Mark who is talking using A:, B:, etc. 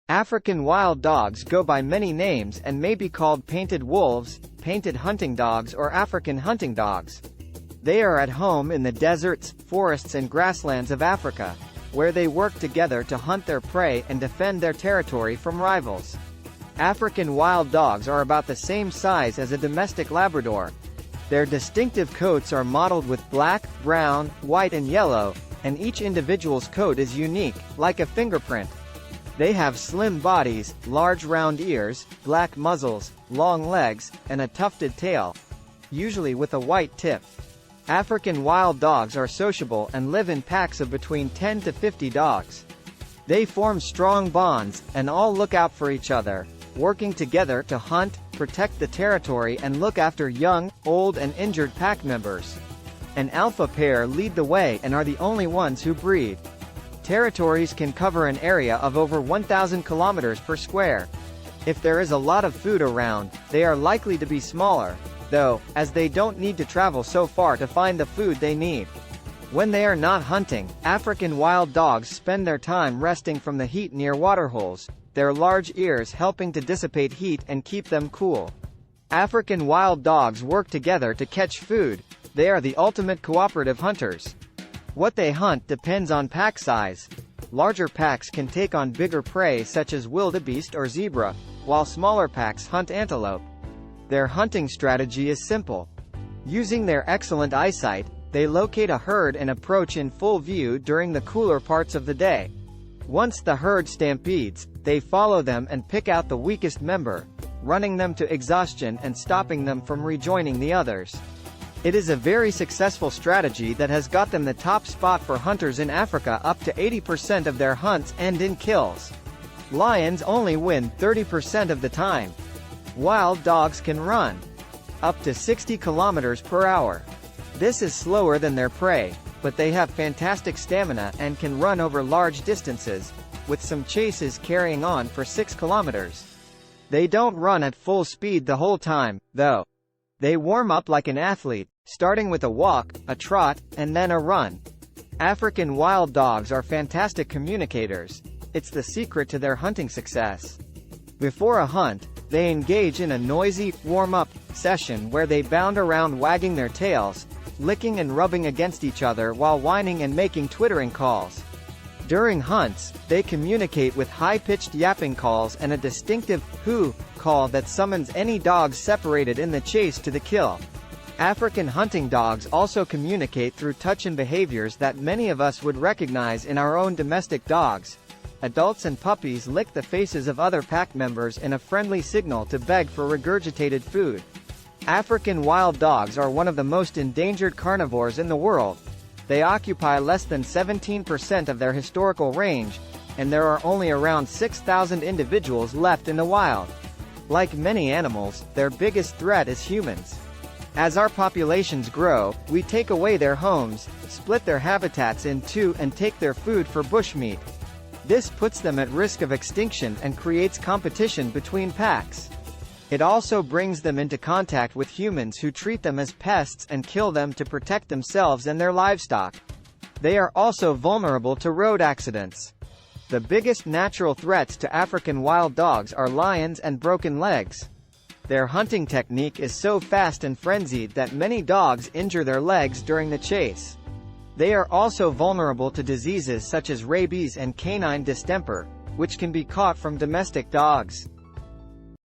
A: African wild dogs go by many names and may be called painted wolves, painted hunting dogs or African hunting dogs. They are at home in the deserts, forests and grasslands of Africa, where they work together to hunt their prey and defend their territory from rivals. African wild dogs are about the same size as a domestic Labrador. Their distinctive coats are mottled with black, brown, white and yellow, and each individual's coat is unique, like a fingerprint. They have slim bodies, large round ears, black muzzles, long legs, and a tufted tail, usually with a white tip. African wild dogs are sociable and live in packs of between 10 to 50 dogs. They form strong bonds, and all look out for each other, working together to hunt, protect the territory and look after young, old and injured pack members. An alpha pair lead the way and are the only ones who breed. Territories can cover an area of over 1,000 kilometers per square. If there is a lot of food around, they are likely to be smaller, though, as they don't need to travel so far to find the food they need. When they are not hunting, African wild dogs spend their time resting from the heat near waterholes, their large ears helping to dissipate heat and keep them cool. African wild dogs work together to catch food. They are the ultimate cooperative hunters. What they hunt depends on pack size. Larger packs can take on bigger prey such as wildebeest or zebra, while smaller packs hunt antelope. Their hunting strategy is simple. Using their excellent eyesight, they locate a herd and approach in full view during the cooler parts of the day. Once the herd stampedes, they follow them and pick out the weakest member, running them to exhaustion and stopping them from rejoining the others. It is a very successful strategy that has got them the top spot for hunters in Africa. Up to 80% of their hunts end in kills. Lions only win 30% of the time. Wild dogs can run up to 60 kilometers per hour. This is slower than their prey, but they have fantastic stamina and can run over large distances, with some chases carrying on for 6 kilometers. They don't run at full speed the whole time, though. They warm up like an athlete, starting with a walk, a trot, and then a run. African wild dogs are fantastic communicators. It's the secret to their hunting success. Before a hunt, they engage in a noisy, warm-up session where they bound around wagging their tails, licking and rubbing against each other while whining and making twittering calls. During hunts, they communicate with high-pitched yapping calls and a distinctive hoo call that summons any dogs separated in the chase to the kill. African hunting dogs also communicate through touch and behaviors that many of us would recognize in our own domestic dogs. Adults and puppies lick the faces of other pack members in a friendly signal to beg for regurgitated food. African wild dogs are one of the most endangered carnivores in the world. They occupy less than 17% of their historical range, and there are only around 6,000 individuals left in the wild. Like many animals, their biggest threat is humans. As our populations grow, we take away their homes, split their habitats in two and take their food for bushmeat. This puts them at risk of extinction and creates competition between packs. It also brings them into contact with humans who treat them as pests and kill them to protect themselves and their livestock. They are also vulnerable to road accidents. The biggest natural threats to African wild dogs are lions and broken legs. Their hunting technique is so fast and frenzied that many dogs injure their legs during the chase. They are also vulnerable to diseases such as rabies and canine distemper, which can be caught from domestic dogs.